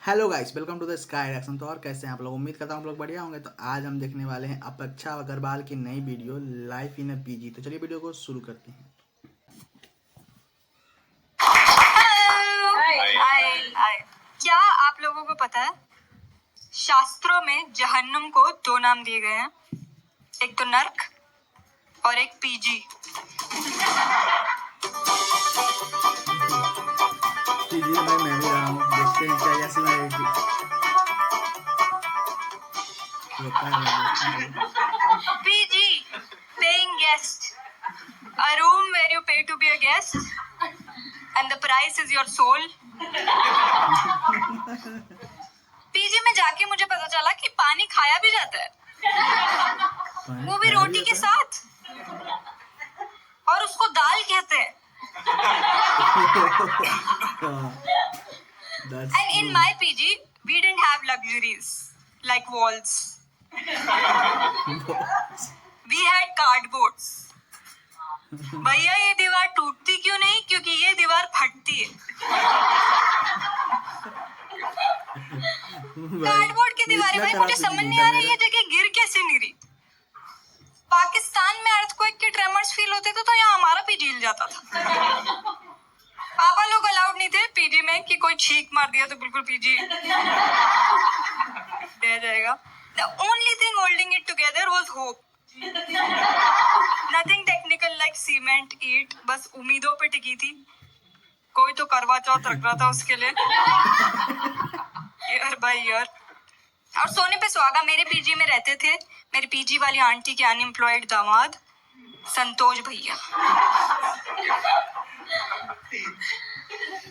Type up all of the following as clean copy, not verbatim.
Hello guys, welcome to the sky reaction. तो और कैसे हैं आप लोग? उम्मीद करता हूँ आप लोग बढ़िया होंगे। तो आज हम देखने वाले हैं अपेक्षा अग्रवाल की नई video life in a PG. तो चलिए वीडियो को शुरू करते हैं। हाय। क्या आप लोगों को पता है शास्त्रों में जहन्नुम को दो नाम दिए गए हैं, एक तो नर्क और एक पीजी। पीजी में भाई मैं भी रहा हूँ, देखते हैं क्या कैसी लगेगी। PG, paying guest, a room where you pay to be a guest and the price is your soul. PG में जाके मुझे पता चला कि पानी खाया भी जाता है, वो भी रोटी के साथ, और उसको दाल कहते हैं। And in my PG, we didn't have luxuries like walls. We had cardboards. भैया ये दीवार टूटती क्यों नहीं? क्योंकि ये दीवार फटती है। कार्डबोर्ड की दीवारें, भाई मुझे समझ नहीं आ रही ये जगह गिर कैसे नहीं रही। पाकिस्तान में अर्थक्वेक के ट्रेमर्स फील होते थे तो यहाँ हमारा पीजी हिल जाता था। पापा लोग अलाउड नहीं थे पीजी में कि कोई छींक मार दिया तो बिल्कुल पीजी रह जाएगा। The only thing holding it together was hope. Nothing technical like cement, ईंट, बस उम्मीदों पे टिकी थी। कोई तो करवा चौथ रख रहा था उसके लिए। Year by year. और सोने पे सुहागा मेरे पीजी में रहते थे मेरे पीजी वाली आंटी के अनएम्प्लॉयड दामाद संतोष भैया।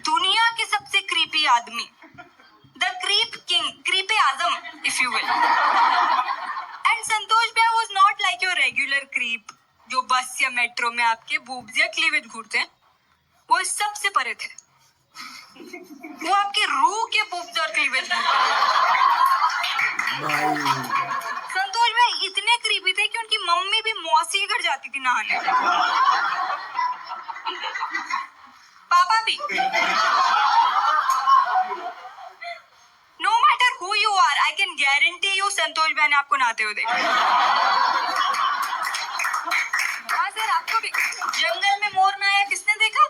दुनिया के सबसे क्रीपी आदमी, द क्रीप किंग, क्रीपे आजम if you will. And Santosh भैया was not like your regular creep जो बस या मेट्रो में आपके बूब्स या क्लीवेज घूरते हैं। वो इस सबसे परे थे। वो आपके रूह के बूब्स और क्लीवेज संतोष भाई इतने क्रीपी थे कि उनकी मम्मी भी मौसी के घर जाती थी नहाने। पापा भी। No matter who you are, I can guarantee you Santosh भाई ने आपको नहाते हुए देखा। हाँ सर, आपको भी। जंगल में मोर नहाया किसने देखा?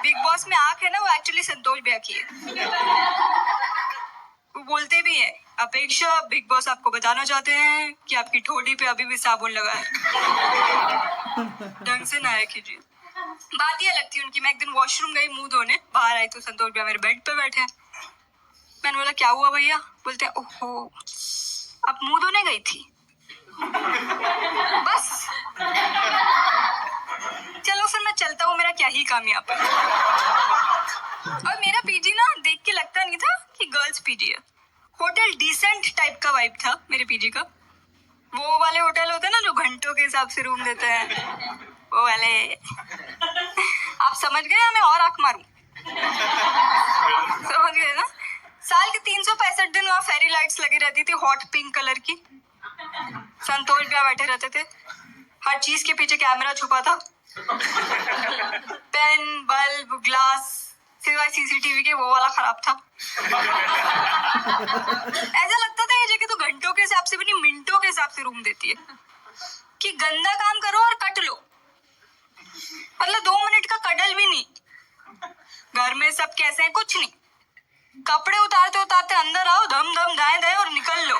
बिग बॉस में आंख है ना, वो एक्चुअली संतोष भैया की है। वो बोलते भी है, अपेक्षा बिग बॉस आपको बताना चाहते हैं कि आपकी ठोड़ी पे अभी भी साबुन लगा है, ढंग से नहाया कीजिए। बात ये अलग थी उनकी। मैं एक दिन वॉशरूम गई मुंह धोने, बाहर आई तो संतोष भैया मेरे बेड पे बैठे हैं। मैंने बोला क्या हुआ भैया? बोलते हैं ओहो आप मुंह धोने गई थी? बस चलो फिर मैं चलता हूँ, मेरा क्या ही काम यहाँ पर। और मेरा पीजी ना देख के लगता नहीं था कि गर्ल्स पीजी है। होटल डिसेंट टाइप का वाइब था मेरे पीजी का। वो वाले होटल होते हैं ना जो घंटों के हिसाब से रूम देते हैं, वो वाले। आप समझ गए हमें और आंख मारूं? समझ गए ना? साल के 365 दिन वहाँ फेरी लाइट्स लगी रहती थी, हॉट पिंक कलर की। संतोष भैया बैठे रहते थे, हर चीज के पीछे कैमरा छुपा था। पेन, बल्ब, ग्लास, सिवाय सीसीटीवी के वो वाला खराब था। ऐसा लगता था ये जगह तो घंटों के हिसाब से भी नहीं, मिनटों के हिसाब से रूम देती है कि गंदा काम करो और कट लो। मतलब 2 मिनट का कडल भी नहीं। घर में सब कैसे हैं? कुछ नहीं, कपड़े उतारते उतारते अंदर आओ, धम धम दाएं दाएं और निकल लो।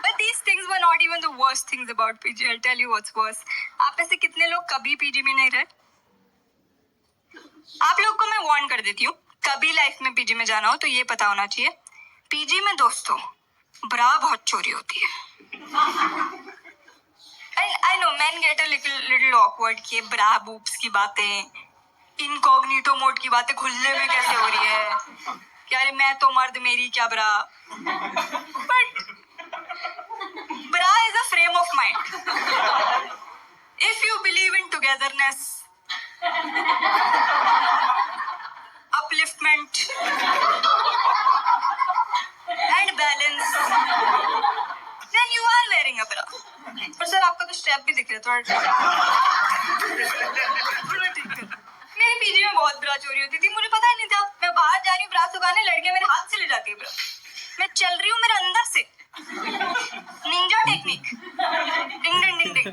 But these things were not even the worst things about PG. I'll tell you what's worse. आप में से कितने लोग कभी पीजी में नहीं रहे? आप लोग को मैं वार्न कर देती हूँ, कभी लाइफ में पीजी में जाना हो तो ये पता होना चाहिए, पीजी में दोस्तों ब्रा बहुत चोरी होती है। I know men get a little awkward कि ब्रा बूब्स की बातें, इनकॉग्निटो मोड की बातें खुले में कैसे हो रही है कि अरे मैं तो मर्द, मेरी क्या bra. But bra is a frame of mind. If you believe in togetherness, upliftment and balance, then you are wearing a bra. और सर आपका तो स्टेप भी दिख रहा है थोड़ा। ब्रा चोरी होती थी, मुझे पता ही नहीं था। मैं बाहर जा रही हूँ ब्रा सुखाने, लड़कियां मेरे हाथ से ले जाती है ब्रा। मैं चल रही हूँ मेरे अंदर से निंजा टेक्निक, डिंग डिंग डिंग डिंग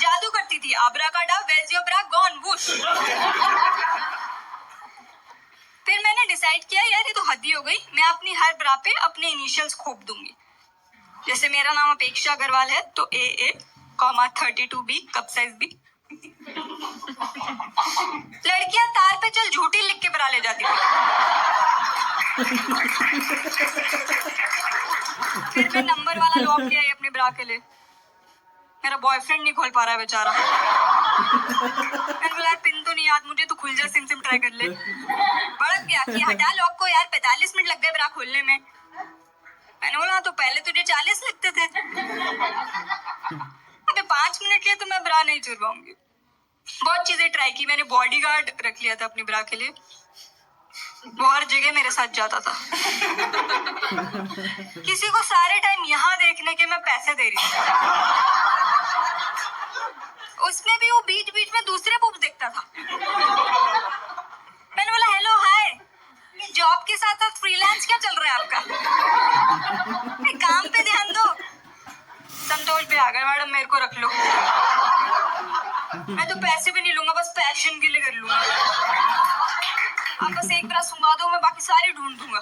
जादू करती थी। Abracadabra wave your bra gone whoosh. फिर मैंने डिसाइड किया यार ये तो हद ही हो गई, मैं अपनी हर ब्रा पे अपने इनिशियल्स खोप दूंगी। जैसे मेरा नाम अपेक्षा अग्रवाल है तो AA, 32B, cup size B। लड़कियां तार पे चल झूठी लिख के ब्रा ले जाती थी। फिर मैं नंबर वाला लॉक ले आई अपने ब्रा के लिए। मेरा बॉयफ्रेंड नहीं खोल पा रहा है बेचारा। मैंने बोला यार पिन तो नहीं याद मुझे, तो खुल जा, सिम सिम ट्राई कर ले। भड़क गया कि हटा लॉक को यार, 45 मिनट लग गए ब्रा खोलने में। मैंने बोला तो पहले तुझे 40 लगते थे। अबे 5 मिनट के लिए तो मैं ब्रा नहीं चुरवाऊंगी। बहुत चीजें ट्राई की मैंने, बॉडीगार्ड रख लिया था अपनी ब्रा के लिए, वो हर जगह मेरे साथ जाता था। किसी को सारे टाइम यहाँ देखने के मैं पैसे दे रही थी, उसमें भी वो बीच बीच में दूसरे बूब देखता था। मैंने बोला हेलो हाय, जॉब के साथ साथ फ्रीलांस क्या चल रहा है आपका? काम पे ध्यान दो। संतोष भी आ गए, मैडम मेरे को रख लो, मैं तो पैसे भी नहीं लूंगा, बस पैशन के लिए कर लूंगा। आप बस एक ब्रा सुंगा दो, मैं बाकी सारे ढूंढ दूंगा।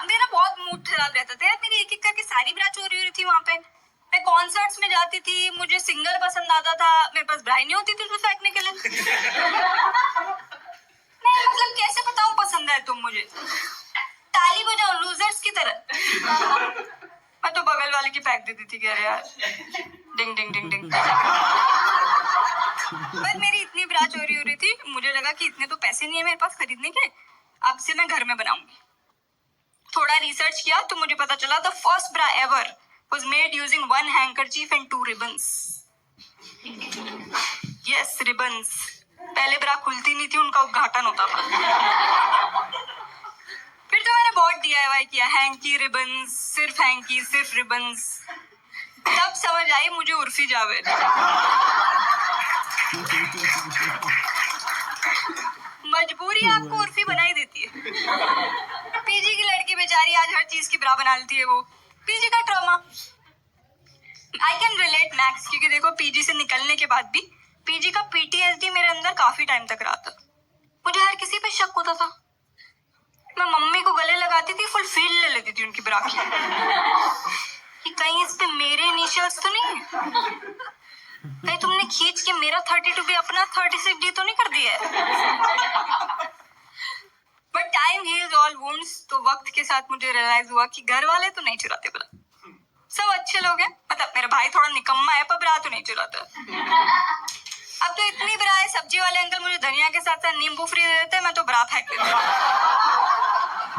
मेरा बहुत मूड खराब रहता था यार, मेरी एक एक करके सारी ब्रा चोरी हो रही थी वहां पे। मैं कॉन्सर्ट्स में जाती थी, मुझे सिंगर पसंद आता था, मेरे पास ब्रा नहीं होती थी उसमें फेंकने के लिए। मैं मतलब कैसे बताऊं पसंद है तुम मुझे, ताली बजाओ लूजर्स की तरह। मैं तो बगल वाले की फेंक देती थी, कह रहे यार डिंग डिंग डिंग डिंग। पर मेरी इतनी ब्रा चोरी हो रही थी, मुझे लगा कि इतने तो पैसे नहीं है मेरे पास खरीदने के, अब से मैं घर में बनाऊंगी। थोड़ा रिसर्च किया तो मुझे पता चला the first bra ever was made using 1 handkerchief and 2 ribbons. Yes, ribbons. पहले ब्रा खुलती नहीं थी, उनका उद्घाटन होता था। फिर तो मैंने बहुत DIY किया, हैंकी, रिबन्स, सिर्फ हैंकी, सिर्फ रिबन्स। तब समझ आई मुझे उर्फी जावेद। मजबूरी आपको उर्फी बनाई देती है। पीजी की लड़की बेचारी आज हर चीज की ब्रा बना लेती है, वो पीजी का trauma. I can relate max, क्योंकि देखो पीजी से निकलने के बाद भी पीजी का PTSD मेरे अंदर काफी टाइम तक रहा था। मुझे हर किसी पे शक होता था। मैं मम्मी को गले लगाती थी, फुल फील ले लेती थी उनकी ब्रा की, कि कहीं इस पे मेरे इनिशियल्स तो नहीं है, कहीं तुमने खींच के मेरा 32 भी अपना 36D तो नहीं कर दिया है। But time heals all wounds, तो वक्त के साथ मुझे रियलाइज हुआ कि घर वाले तो नहीं चुराते ब्रा, सब अच्छे लोग हैं। मतलब मेरा भाई थोड़ा निकम्मा है, पर ब्रा तो नहीं चुराता। अब तो इतनी ब्रा है, सब्जी वाले अंकल मुझे धनिया के साथ साथ नींबू फ्री दे देते हैं, मैं तो ब्रा फेंक देती हूँ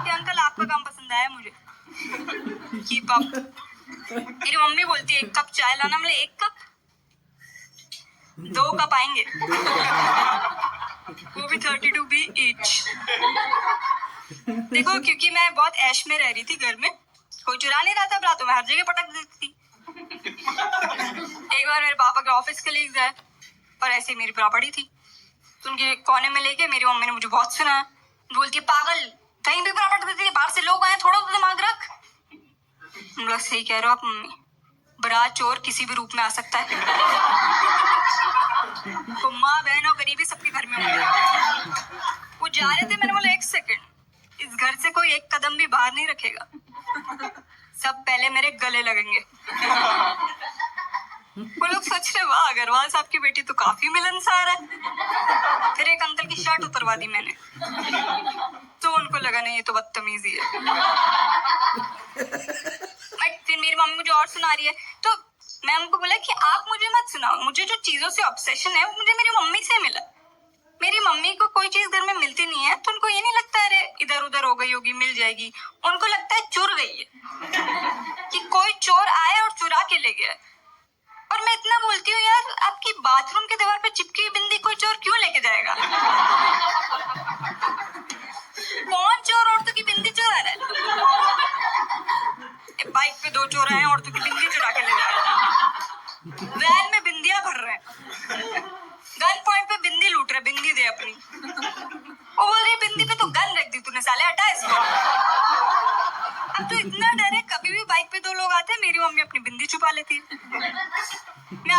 कि अंकल आपका काम पसंद आया मुझे, कीप अप। मेरी मम्मी बोलती है 1 कप चाय लाना, मतलब 1 कप 2 कप आएंगे, वो भी 32B ईच। देखो क्योंकि मैं बहुत ऐश में रह रही थी घर में, कोई चुरा नहीं रहा था ब्रा, तो मैं हर जगह पटक देती थी। एक बार मेरे पापा के ऑफिस कलीग्स आए, पर ऐसे मेरी ब्रा पड़ी थी, तो उनके कोने में लेके मेरी मम्मी ने मुझे बहुत सुना, बोलती है पागल कहीं भी ब्रा पटक देती है, बाहर से लोग आए, थोड़ा तो दिमाग रख। बोला सही कह रहे हो आप मम्मी, ब्रा चोर किसी भी रूप में आ सकता है। तो माँ बहन और गरीबी सबके घर में होंगे। वो जा रहे थे, मैंने बोला 1 सेकंड, इस घर से कोई 1 कदम भी बाहर नहीं रखेगा, सब पहले मेरे गले लगेंगे। वो लोग सोच रहे वाह अग्रवाल साहब की बेटी तो काफी मिलनसार है। फिर एक अंकल की शर्ट उतरवा दी मैंने, तो उनको लगा नहीं ये तो बदतमीजी है। फिर मेरी मम्मी मुझे और सुना रही है, तो मैं उनको बोला कि आप मुझे मत सुनाओ, मुझे जो चीजों से ऑब्सेशन है वो मुझे मेरी मम्मी से मिला। मेरी मम्मी को कोई चीज घर में मिलती नहीं है तो उनको ये नहीं लगता अरे इधर उधर हो गई होगी मिल जाएगी, उनको लगता है चुर गई है, कि कोई चोर आए और चुरा के ले गया। और मैं इतना बोलती हूँ यार, आपकी बाथरूम के दीवार पे चिपकी हुई बिंदी कोई चोर क्यों लेके जाएगा? कौन चोर औरतों की बिंदी चुरा रहा है? बाइक पे 2 चोर आए औरतों की बिंदी चुरा के ले जा रहे हैं, वैन में बिंदियां भर रहे हैं, गन पॉइंट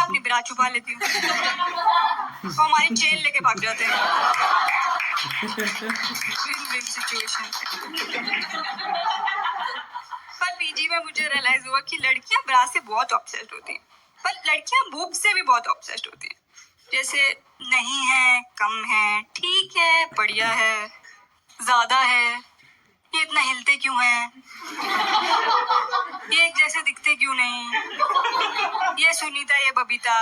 अपनी ब्रा छुपा लेती हूँ, वो हमारी चेन लेके भाग जाते हैं। Win win situation. पर पीजी में मुझे रियलाइज हुआ कि लड़कियां ब्रा से बहुत ऑब्सेस्ड होती हैं, पर लड़कियां बूब से भी बहुत ऑब्सेस्ड होती हैं। जैसे नहीं है, कम है, ठीक है, बढ़िया है, ज्यादा है, ये इतना हिलते क्यों हैं, ये एक जैसे दिखते क्यों नहीं, ये सुनीता, ये बबीता।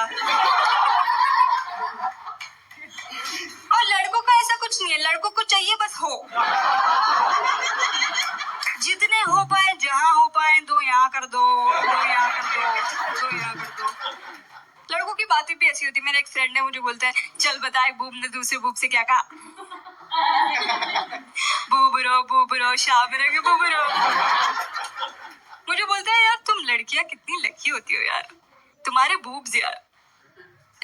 और लड़कों का ऐसा कुछ नहीं है, लड़कों को चाहिए बस हो, जितने हो पाए, जहां हो पाए, दो यहाँ कर दो, दो यहाँ कर दो, दो यहाँ कर दो। लड़कों की बातें भी ऐसी होती है। मेरा एक फ्रेंड है, मुझे बोलता है चल बता एक बूब ने दूसरे बूब से क्या कहा। बूबरो शाम रंग बूबरो। मुझे बोलता है यार तुम लड़कियां कितनी लकी होती हो यार, तुम्हारे बूब्स यार।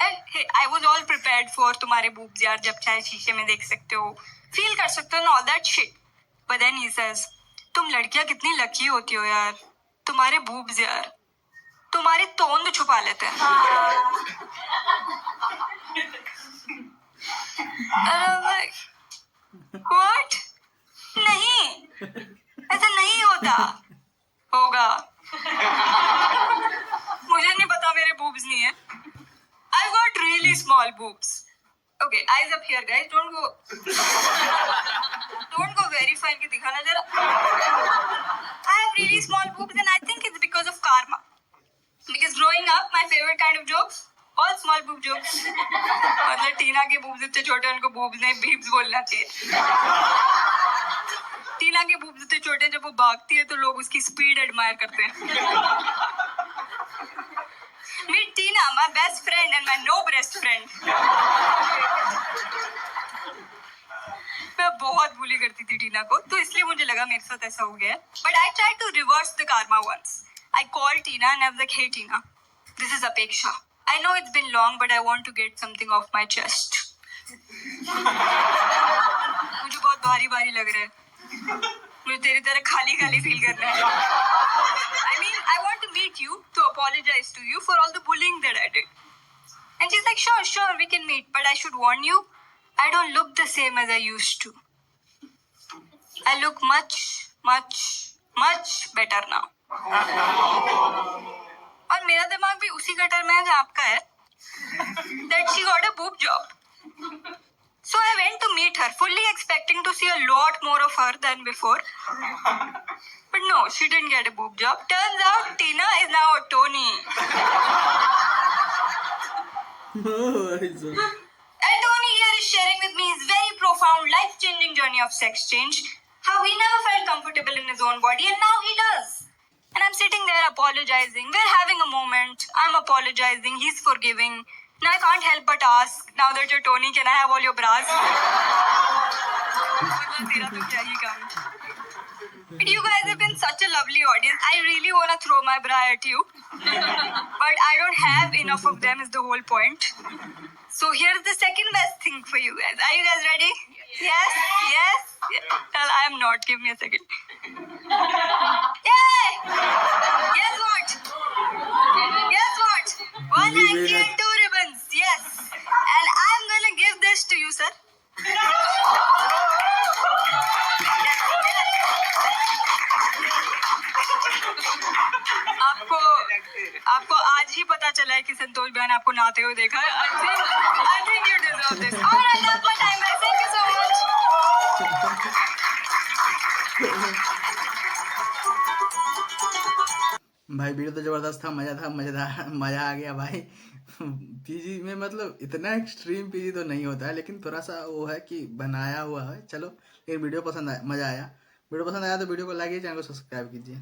I was all prepared for तुम्हारे बूब्स यार, जब चाहे शीशे में देख सकते हो, फील कर सकते हो, all that shit. But then he says तुम लड़कियां कितनी लकी होती हो यार, तुम्हारे बूब्स यार, तुम्हारी तोंद छुपा लेते हैं। व्हाट? नहीं, ऐसा नहीं होता। होगा। मुझे नहीं पता, मेरे बूब्स नहीं है। I got really small boobs. Okay, eyes up here, guys. Don't go verify के दिखाना जरा। I have really small boobs, and I think it's because of karma. Because growing up, my favorite kind of jokes, all small boob jokes. मतलब टीना के boobs इतने छोटे, उनको boobs नहीं beeps बोलना चाहिए। टीना के boobs इतने छोटे, जब वो भागती है तो लोग उसकी स्पीड एडमायर करते हैं। Meet Tina, my best friend and my no breast friend. मैं बहुत बुली करती थी टीना को, तो इसलिए मुझे लगा मेरे साथ ऐसा हो गया। But I tried to reverse the karma once. I called Tina and I was like, "Hey Tina, this is Apeksha. I know it's been long, but I want to get something off my chest." मुझे बहुत भारी भारी लग रहा है, मुझे तेरी तरह खाली खाली फील कर रहा है। I mean, I want to meet you to apologize to you for all the bullying that I did. And she's like, sure, we can meet, but I should warn you, I don't look the same as I used to. I look much better now. और मेरा दिमाग भी उसी gutter में है जहाँ आपका है। That she got a boob job. So I went to meet her, fully expecting to see a lot more of her than before. But no, she didn't get a boob job. Turns out Tina is now a Tony. And Tony here is sharing with me his very profound, life-changing journey of sex change. How he never felt comfortable in his own body and now he does. And I'm sitting there apologizing. We're having a moment. I'm apologizing. He's forgiving. Now I can't help but ask, now that you're Tony, can I have all your bras? तेरा तो क्या ही काम। But you guys have been such a lovely audience. I really want to throw my bra at you. But I don't have enough of them is the whole point. So here's the second best thing for you guys. Are you guys ready? Yes. Well, I am not. Give me a second. Yay! Guess what? 190 and 2 ribbons. Yes. And I'm gonna give this to you, sir. आपको आज ही पता चला है कि संतोष बहन आपको नहाते हुए देखा है। I think you deserve this. Alright, that's my time, guys. Thank you so much. भाई वीडियो तो जबरदस्त था, मजा आ गया भाई। पीजी में मतलब इतना एक्सट्रीम पीजी तो नहीं होता है, लेकिन थोड़ा सा वो है कि बनाया हुआ है। चलो, ये वीडियो पसंद आया, मजा आया। वीडियो पसंद आया तो वीडियो को लाइक कीजिए, चैनल को सब्सक्राइब कीजिए।